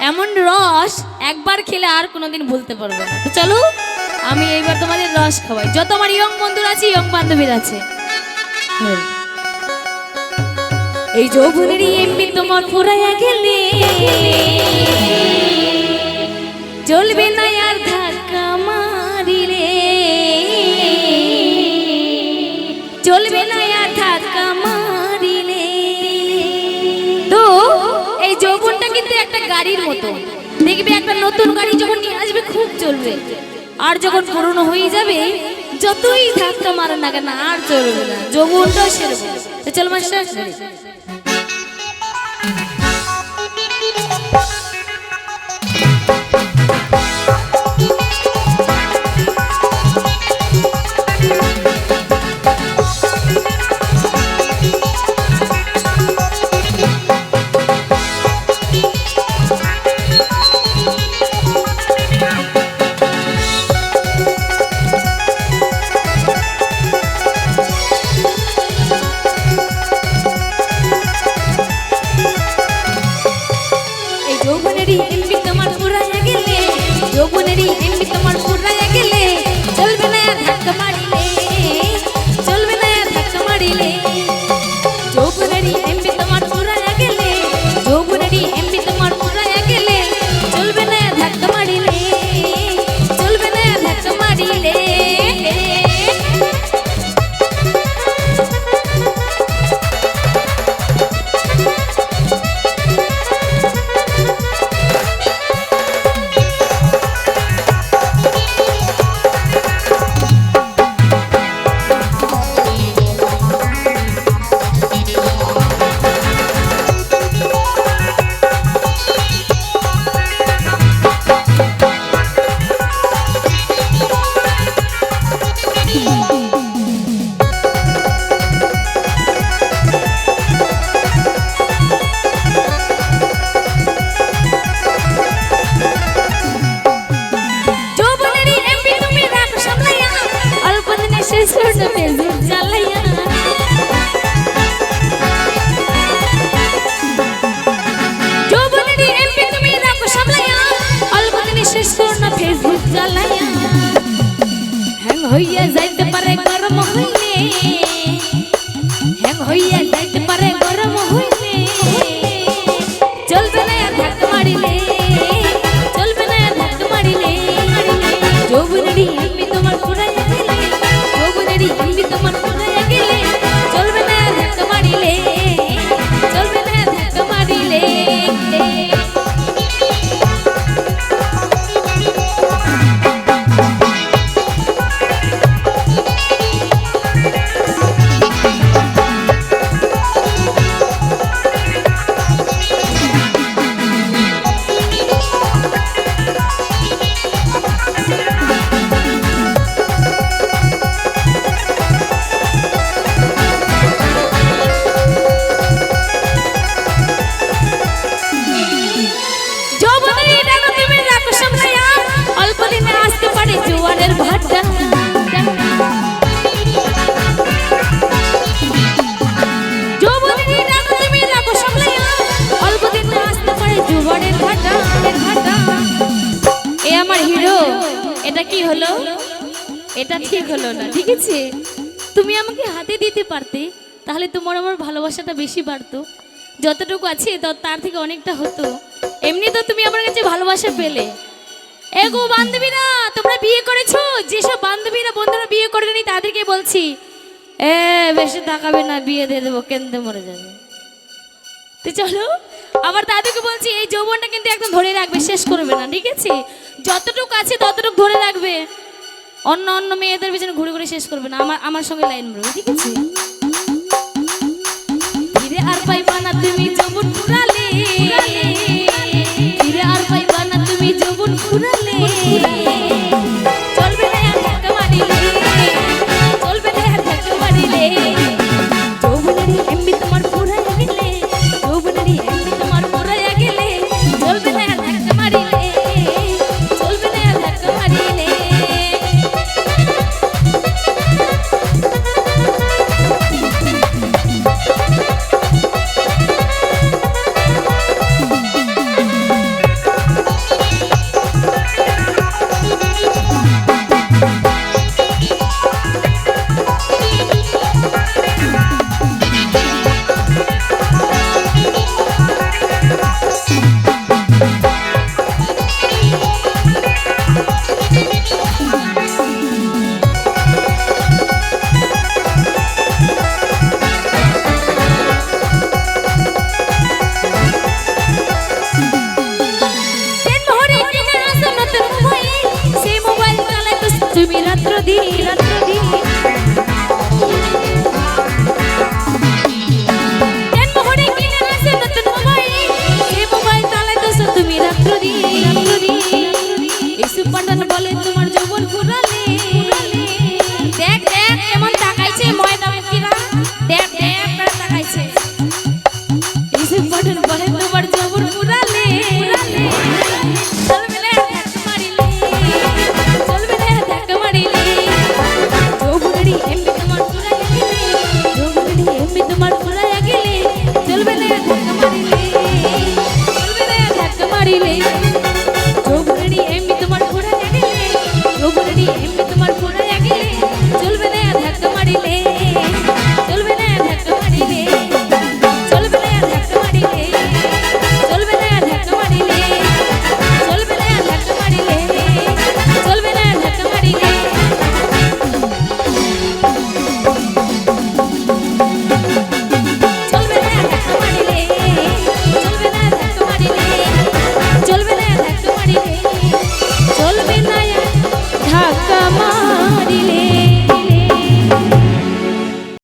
এমন রস একবার খেলে আর কোনোদিন ভুলতে পারবে না। তো চলো আমি এইবার তোমাদের রস খাওয়াই। যত আমার ইয়ং বন্ধুরা আছে, ইয়ং বান্ধবীরা আছে, এই যৌবনের এমনি তোমার ফুরাইয়া গেলে চলবে না আর ধাক্কা মারিলে, চলবে না আর ধাক্কা মারিলে। তো এই যৌবনটা কিন্তু একটা গাড়ির মতো, দেখবে একটা নতুন গাড়ি যখন নিয়ে আসবে খুব চলবে, আর যখন পুরনো হয়ে যাবে যতই ধাক্কা মারা না কেন আর চলবে না। যৌবনটাও সেরকম। তো চল মাস্টার, যৌবনেরই এমবি তোমার ফুরাইয়া গেলে, যৌবনেরই এমবি তোমার ফুরাইয়া গেলে চলবে না আর ধাক্কা মারিলে, চলবে না আর ধাক্কা মারিলে। যৌবনেরই এমবি তোমার ফুরাইয়া গেলে, যৌবনেরই এমবি তোমার ফুরাইয়া গেলে চলবে না আর ধাক্কা মারিলে, চলবে না আর ধাক্কা মারিলে। হইয়া যাইতে পারে গরম হইলে, হ্যাং হইয়া যাইতে পারে গরম হইলে চলবে না আর ধাক্কা মারিলে, চলবে না আর ধাক্কা মারিলে। যৌবনেরই এমবি তোমার ফুরাইয়া গেলে, যৌবনেরই এমবি তোমার ফুরাইয়া গেলে চলবে না আর ধাক্কা মারিলে, চলবে না আর ধাক্কা মারিলে। আমার হিরো, এটা কি হলো? এটা ঠিক হলো না, ঠিক আছে? তুমি আমাকে হাতে দিতে পারতে, তাহলে তোমার আমার ভালোবাসাটা বেশি বাড়তো। যতটুকু আছে তার থেকে অনেকটা হতো। এমনি তো তুমি আমার কাছে ভালোবাসা পেলে। এগো বান্ধবীরা, তোমরা বিয়ে করেছো? যেসব বান্ধবীরা বন্ধুরা বিয়ে করেনি তাদেরকে বলছি, বেশি তাকাবে না, বিয়ে দিয়ে দেবো, কেন্দ্রে মরে যাবে। তো চলো, আবার দাদুকে বলছি এই যৌবনটা কিন্তু একদম ধরে রাখবে, শেষ করবে না, ঠিক আছে? যতটুকু আছে ততটুকু ধরে রাখবে, অন্য অন্য মেয়েদের পিছনে ঘুরে ঘুরে শেষ করবে না। আমার সঙ্গে লাইন মারবে, ঠিক আছে? ফিরে আর পাইবা না তুমি যৌবন পুরা